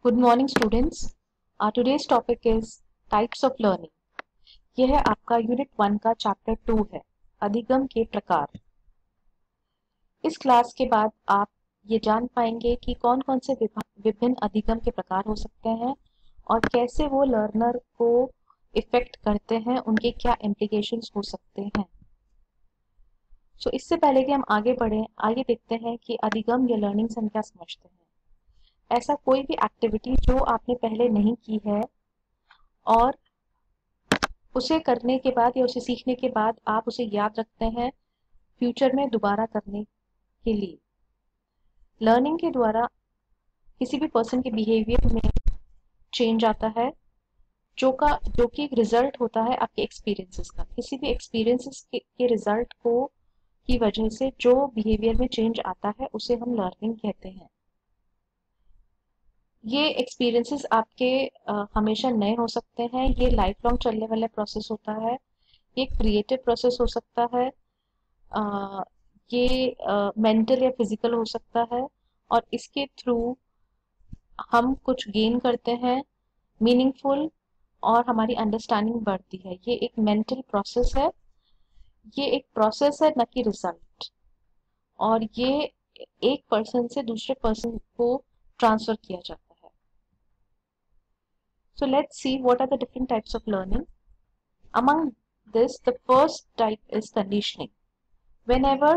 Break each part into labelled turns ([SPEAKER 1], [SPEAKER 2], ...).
[SPEAKER 1] Good morning students. Our today's topic is types of learning. यह है आपका unit 1 का चैप्टर 2 है, अधिगम के प्रकार। इस क्लास के बाद आप ये जान पाएंगे कि कौन कौन से विभिन्न अधिगम के प्रकार हो सकते हैं और कैसे वो लर्नर को इफेक्ट करते हैं, उनके क्या इम्प्लीकेशंस हो सकते हैं। इससे पहले कि हम आगे बढ़ें, आइए देखते हैं कि अधिगम या लर्निंग से हम क्या समझते हैं। ऐसा कोई भी एक्टिविटी जो आपने पहले नहीं की है और उसे करने के बाद या उसे सीखने के बाद आप उसे याद रखते हैं फ्यूचर में दोबारा करने के लिए। लर्निंग के द्वारा किसी भी पर्सन के बिहेवियर में चेंज आता है जो कि एक रिजल्ट होता है आपके एक्सपीरियंसेस का। किसी भी एक्सपीरियंसेस के रिजल्ट की वजह से जो बिहेवियर में चेंज आता है उसे हम लर्निंग कहते हैं। ये एक्सपीरियंसेस आपके हमेशा नए हो सकते हैं, ये लाइफ लॉन्ग चलने वाला प्रोसेस होता है, ये क्रिएटिव प्रोसेस हो सकता है, ये मेंटल या फिजिकल हो सकता है और इसके थ्रू हम कुछ गेन करते हैं मीनिंगफुल और हमारी अंडरस्टैंडिंग बढ़ती है। ये एक मेंटल प्रोसेस है, ये एक प्रोसेस है न कि रिजल्ट, और ये एक पर्सन से दूसरे पर्सन को ट्रांसफर किया जाता है। So let's see what are the different types of learning. Among this, the first type is conditioning. Whenever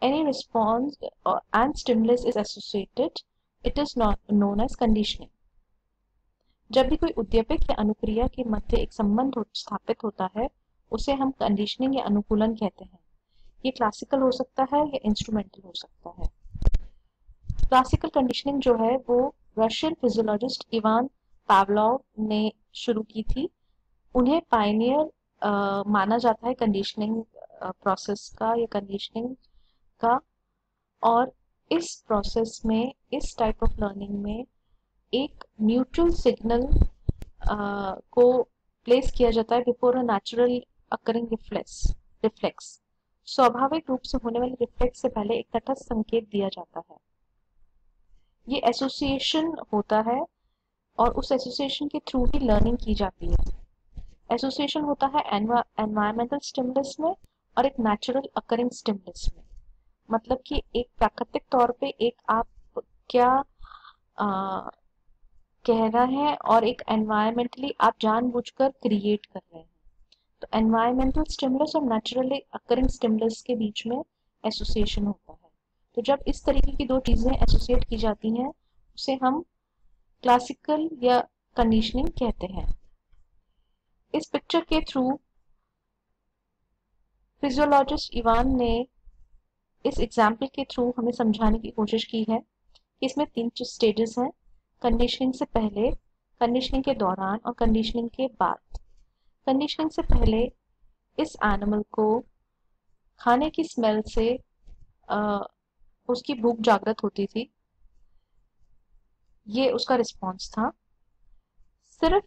[SPEAKER 1] any response and stimulus is associated, it is not known as conditioning. जब भी कोई उद्दीपक या अनुक्रिया के मध्य एक संबंध स्थापित होता है, उसे हम कंडीशनिंग या अनुकूलन कहते हैं। ये क्लासिकल हो सकता है या इंस्ट्रूमेंटल हो सकता है। क्लासिकल कंडीशनिंग जो है वो रशियन फिजियोलॉजिस्ट इवान पावलोव ने शुरू की थी। उन्हें पायनियर माना जाता है कंडीशनिंग प्रोसेस का या कंडीशनिंग का, और इस प्रोसेस में, इस टाइप ऑफ लर्निंग में एक न्यूट्रल सिग्नल को प्लेस किया जाता है before a natural occurring reflex. स्वाभाविक रूप से होने वाले रिफ्लेक्स से पहले एक तटस्थ संकेत दिया जाता है। ये एसोसिएशन होता है और उस एसोसिएशन के थ्रू ही लर्निंग की जाती है। एसोसिएशन होता है एनवायरमेंटल स्टिमुलस में और एक नेचुरल अकरिंग स्टिमुलस में। मतलब कि एक प्राकृतिक तौर पे एक आप क्या कह रहे हैं और एक एनवायरमेंटली आप जानबूझकर क्रिएट कर रहे हैं। तो एनवायरमेंटल स्टिमुलस और नेचुरली अकरिंग स्टिमुलस के बीच में एसोसिएशन होता है। तो जब इस तरीके की दो चीजें एसोसिएट की जाती हैं उसे हम क्लासिकल या कंडीशनिंग कहते हैं। इस पिक्चर के थ्रू फिजियोलॉजिस्ट इवान ने इस एग्जाम्पल के थ्रू हमें समझाने की कोशिश की है कि इसमें 3 स्टेजेस हैं: कंडीशनिंग से पहले, कंडीशनिंग के दौरान और कंडीशनिंग के बाद। कंडीशनिंग से पहले इस एनिमल को खाने की स्मेल से उसकी भूख जागृत होती थी, ये उसका रिस्पॉन्स था। सिर्फ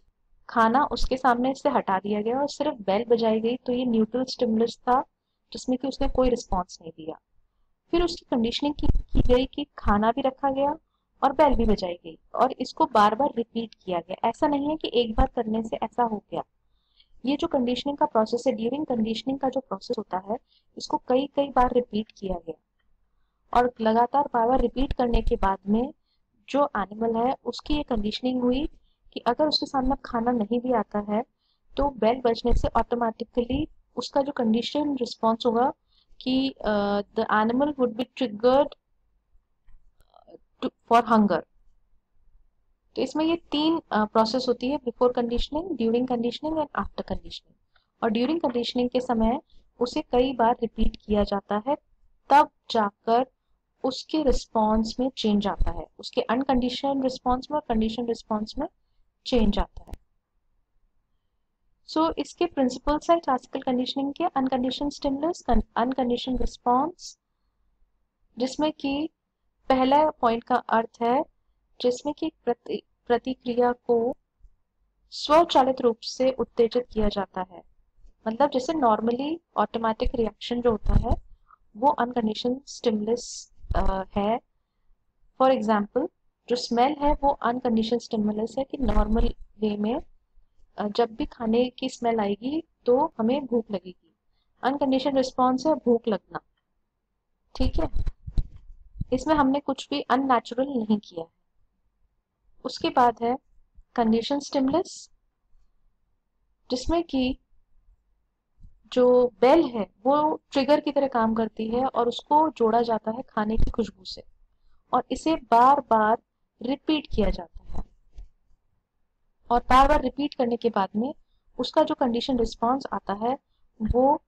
[SPEAKER 1] खाना उसके सामने से हटा दिया गया और सिर्फ बेल बजाई गई तो ये न्यूट्रल स्टिमुलस था जिसमें कि उसने कोई रिस्पॉन्स नहीं दिया। फिर उसकी कंडीशनिंग की गई कि खाना भी रखा गया और बेल भी बजाई गई और इसको बार बार रिपीट किया गया। ऐसा नहीं है कि एक बार करने से ऐसा हो गया। ये जो कंडीशनिंग का प्रोसेस है, ड्यूरिंग कंडीशनिंग का जो प्रोसेस होता है, इसको कई कई बार रिपीट किया गया और लगातार बार बार रिपीट करने के बाद में जो एनिमल है उसकी ये कंडीशनिंग हुई कि अगर उसके सामने खाना नहीं भी आता है तो बेल बजने से ऑटोमेटिकली उसका जो कंडीशन रिस्पॉन्स होगा कि the animal would be triggered for hunger. तो इसमें ये 3 प्रोसेस होती है: before conditioning, during conditioning and after conditioning. और ड्यूरिंग कंडीशनिंग के समय उसे कई बार रिपीट किया जाता है, तब जाकर उसके रिस्पॉन्स में चेंज आता है, उसके अनकंडीशनल रिस्पॉन्स में और कंडीशन रिस्पॉन्स में चेंज आता है। इसके प्रिंसिपल्स है क्लासिकल कंडीशनिंग के: अनकंडीशन स्टिमुलस, अनकंडीशन रिस्पॉन्स, जिसमें कि पहला पॉइंट का अर्थ है जिसमें कि प्रतिक्रिया को स्वचालित रूप से उत्तेजित किया जाता है। मतलब जैसे नॉर्मली ऑटोमेटिक रिएक्शन जो होता है वो अनकंडीशन स्टिमुलस है। फॉर एग्जाम्पल, जो स्मेल है वो अनकंडीशनल स्टिमुलस है कि नॉर्मल वे में जब भी खाने की स्मेल आएगी तो हमें भूख लगेगी। अनकंडीशनल रिस्पॉन्स है भूख लगना, ठीक है। इसमें हमने कुछ भी अननेचुरल नहीं किया है। उसके बाद है कंडीशन स्टिमुलस, जिसमें कि जो बेल है वो ट्रिगर की तरह काम करती है और उसको जोड़ा जाता है खाने की खुशबू से, और इसे बार बार रिपीट किया जाता है, और बार बार रिपीट करने के बाद में उसका जो कंडीशन रिस्पॉन्स आता है वो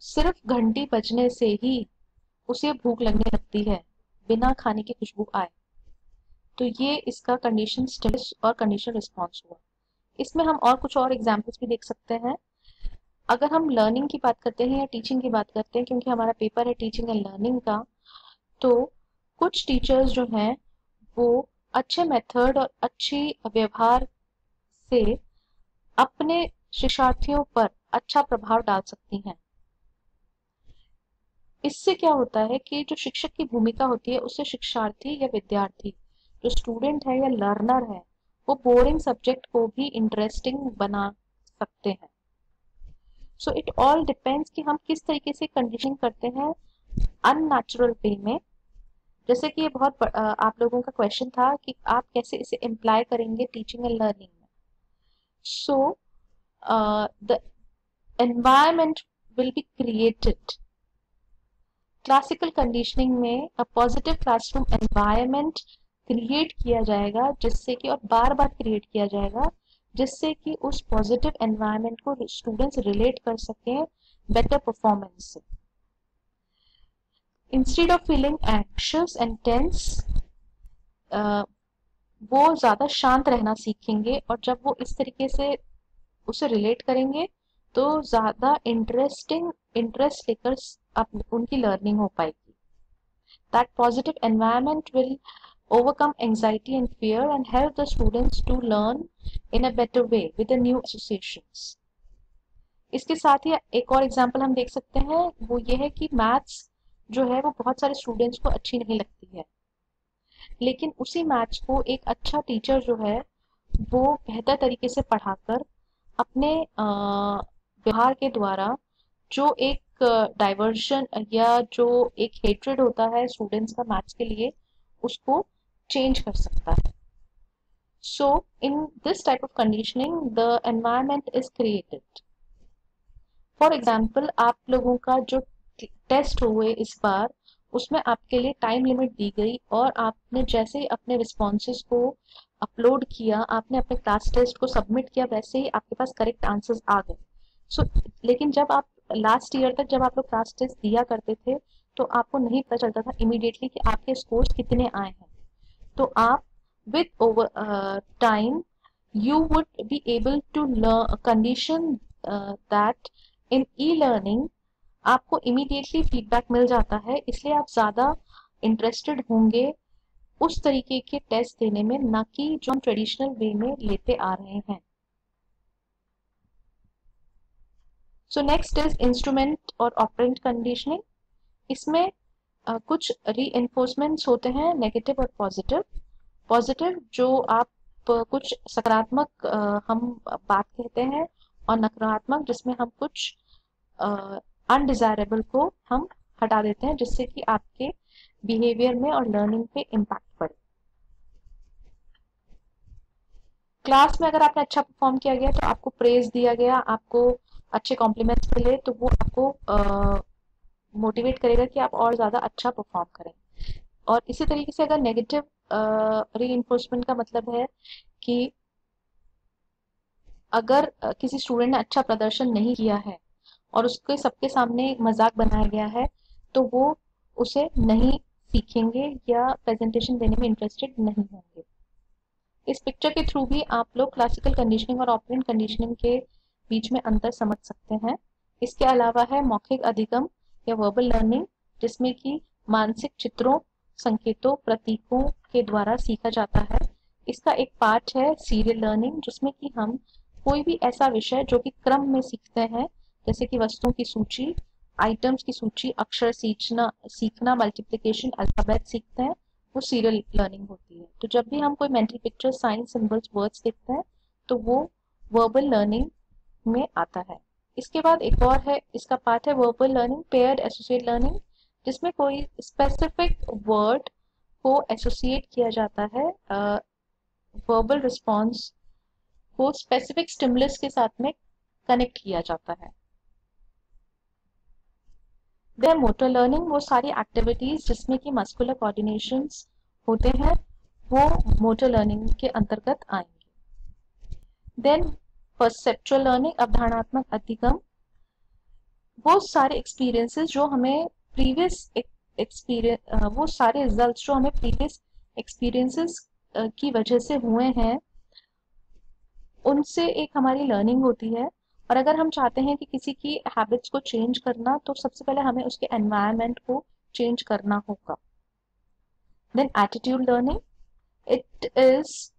[SPEAKER 1] सिर्फ घंटी बजने से ही उसे भूख लगने लगती है बिना खाने की खुशबू आए। तो ये इसका कंडीशन स्टिमुलस और कंडीशन रिस्पॉन्स हुआ। इसमें हम और कुछ और एग्जांपल्स भी देख सकते हैं। अगर हम लर्निंग की बात करते हैं या टीचिंग की बात करते हैं, क्योंकि हमारा पेपर है टीचिंग एंड लर्निंग का, तो कुछ टीचर्स जो हैं वो अच्छे मेथड और अच्छी व्यवहार से अपने शिक्षार्थियों पर अच्छा प्रभाव डाल सकती हैं। इससे क्या होता है कि जो शिक्षक की भूमिका होती है उससे शिक्षार्थी या विद्यार्थी, जो स्टूडेंट है या लर्नर है, वो बोरिंग सब्जेक्ट को भी इंटरेस्टिंग बना सकते हैं। सो इट ऑल डिपेंड्स कि हम किस तरीके से कंडीशनिंग करते हैं अननेचुरल वे में। जैसे कि ये बहुत आप लोगों का क्वेश्चन था कि आप कैसे इसे इम्प्लाई करेंगे टीचिंग एंड लर्निंग में। So the environment will be created. Classical conditioning में a positive classroom environment create किया जाएगा, जिससे कि, और बार बार क्रिएट किया जाएगा, जिससे कि उस पॉजिटिव एनवायरनमेंट को स्टूडेंट्स रिलेट कर सकें बेटर परफॉर्मेंस से। Instead of feeling anxious and tense, वो ज़्यादा शांत रहना सीखेंगे, और जब वो इस तरीके से उसे रिलेट करेंगे तो ज़्यादा इंटरेस्ट लेकर उनकी लर्निंग हो पाएगी। That positive environment will overcome anxiety and fear and help the students to learn in a better way with the new associations. इसके साथ ही एक और एग्जांपल हम देख सकते हैं, वो ये है कि मैथ्स जो है वो बहुत सारे स्टूडेंट्स को अच्छी नहीं लगती है, लेकिन उसी मैथ्स को एक अच्छा टीचर जो है वो बेहतर तरीके से पढ़ाकर अपने व्यवहार के द्वारा जो एक डाइवर्शन या जो एक हेट्रेड होता है स्टूडेंट्स का मैथ्स के लिए, उसको चेंज कर सकता है। So in this type of conditioning the environment is created. For example, आप लोगों का जो टेस्ट हुए इस बार, उसमें आपके लिए टाइम लिमिट दी गई, और आपने जैसे ही अपने रिस्पॉन्सेज को अपलोड किया, आपने अपने क्लास टेस्ट को सबमिट किया, वैसे ही आपके पास करेक्ट आंसर्स आ गए। सो लेकिन जब आप लास्ट ईयर तक जब आप लोग क्लास टेस्ट दिया करते थे तो आपको नहीं पता चलता था इमीडिएटली कि आपके स्कोर्स कितने आए हैं। तो आप with over time you would be able to learn condition that in e-learning आपको immediately feedback मिल जाता है, इसलिए आप ज़्यादा इंटरेस्टेड होंगे उस तरीके के टेस्ट देने में, ना कि जो हम ट्रेडिशनल वे में लेते आ रहे हैं। सो नेक्स्ट इज इंस्ट्रूमेंट और ऑपरेंट कंडीशनिंग। इसमें कुछ रीइंफोर्समेंट्स होते हैं, नेगेटिव और पॉजिटिव। पॉजिटिव जो आप कुछ सकारात्मक हम बात कहते हैं, और नकारात्मक जिसमें हम कुछ अनडिजायरेबल को हम हटा देते हैं, जिससे कि आपके बिहेवियर में और लर्निंग पे इम्पैक्ट पड़े। क्लास में अगर आपने अच्छा परफॉर्म किया गया तो आपको प्रेज दिया गया, आपको अच्छे कॉम्प्लीमेंट्स मिले, तो वो आपको मोटिवेट करेगा कि आप और ज़्यादा अच्छा परफॉर्म करें। और इसी तरीके से अगर नेगेटिव रीइंफोर्समेंट का मतलब है कि अगर किसी स्टूडेंट ने अच्छा प्रदर्शन नहीं किया है और उसके सबके सामने मजाक बनाया गया है, तो वो उसे नहीं सीखेंगे या प्रेजेंटेशन देने में इंटरेस्टेड नहीं होंगे। इस पिक्चर के थ्रू भी आप लोग क्लासिकल कंडीशनिंग और ऑपरेंट कंडीशनिंग के बीच में अंतर समझ सकते हैं। इसके अलावा है मौखिक अधिगम या वर्बल लर्निंग, जिसमें कि मानसिक चित्रों, संकेतों, प्रतीकों के द्वारा सीखा जाता है। इसका एक पार्ट है सीरियल लर्निंग, जिसमें कि हम कोई भी ऐसा विषय जो कि क्रम में सीखते हैं, जैसे कि वस्तुओं की सूची, आइटम्स की सूची, अक्षर सीखना, मल्टीप्लिकेशन, अल्फाबेट सीखते हैं, वो सीरियल लर्निंग होती है। तो जब भी हम कोई mental picture, science, symbols, words देखते हैं तो वो वर्बल लर्निंग में आता है। इसके बाद एक और है, इसका पार्ट है verbal learning, paired associate learning, जिसमें कोई स्पेसिफिक वर्ड को एसोसिएट किया जाता है वर्बल रिस्पॉन्स को स्पेसिफिक स्टिमुलस के साथ में कनेक्ट किया जाता है। देयर मोटर लर्निंग, वो सारी एक्टिविटीज जिसमें कि मस्कुलर कोऑर्डिनेशंस होते हैं वो मोटर लर्निंग के अंतर्गत आएंगे। देन परसेप्चुअल लर्निंग, अवधारणात्मक अधिगम, वो सारे एक्सपीरियंसेस जो हमें प्रीवियस एक्सपीरियंस, वो सारे रिजल्ट्स जो हमें प्रीवियस एक्सपीरियंसेस की वजह से हुए हैं उनसे एक हमारी लर्निंग होती है। और अगर हम चाहते हैं कि किसी की हैबिट्स को चेंज करना तो सबसे पहले हमें उसके एनवायरनमेंट को चेंज करना होगा। Then attitude learning, it is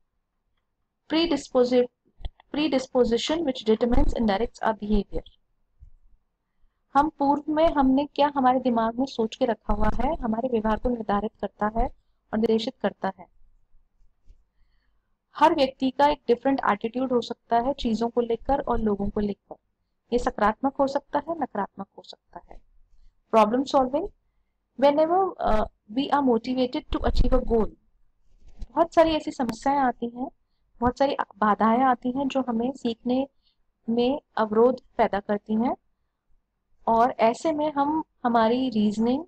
[SPEAKER 1] predisposition which determines and directs our behavior। हम पूर्व में हमने क्या हमारे दिमाग में सोच के रखा हुआ है हमारे व्यवहार को निर्धारित करता है और निर्देशित करता है। हर व्यक्ति का एक डिफरेंट एटीट्यूड हो सकता है चीजों को लेकर और लोगों को लेकर। ये सकारात्मक हो सकता है, नकारात्मक हो सकता है। Problem solving, whenever we are motivated to achieve a goal, बहुत सारी ऐसी समस्याएं आती हैं, बहुत सारी बाधाएं आती हैं जो हमें सीखने में अवरोध पैदा करती हैं और ऐसे में हम हमारी reasoning,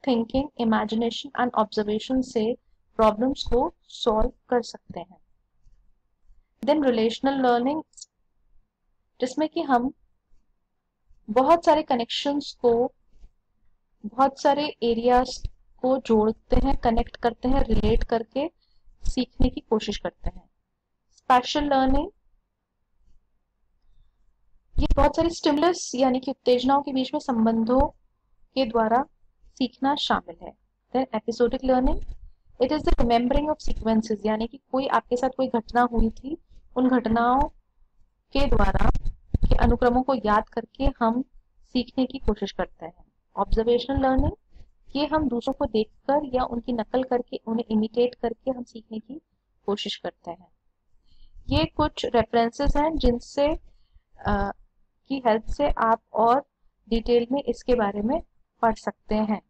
[SPEAKER 1] thinking, imagination and observation से प्रॉब्लम्स को सॉल्व कर सकते हैं। देन रिलेशनल लर्निंग, जिसमें कि हम बहुत सारे कनेक्शंस को, बहुत सारे एरियाज को जोड़ते हैं, कनेक्ट करते हैं, रिलेट करके सीखने की कोशिश करते हैं। स्पेशल लर्निंग, ये बहुत सारी स्टिमुलस यानी कि उत्तेजनाओं के बीच में संबंधों के द्वारा सीखना शामिल है। Then episodic learning, it is the remembering of sequences, यानी कि कोई आपके साथ कोई घटना हुई थी, उन घटनाओं के द्वारा के अनुक्रमों को याद करके हम सीखने की कोशिश करते हैं। ऑब्जर्वेशनल लर्निंग, ये हम दूसरों को देखकर या उनकी नकल करके, उन्हें इमिटेट करके हम सीखने की कोशिश करते हैं। ये कुछ रेफरेंसेस हैं जिनसे की हेल्प से आप और डिटेल में इसके बारे में पढ़ सकते हैं।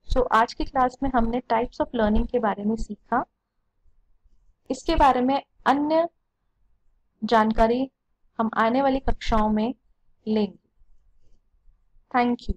[SPEAKER 1] सो आज की क्लास में हमने टाइप्स ऑफ लर्निंग के बारे में सीखा। इसके बारे में अन्य जानकारी हम आने वाली कक्षाओं में लेंगे। Thank you.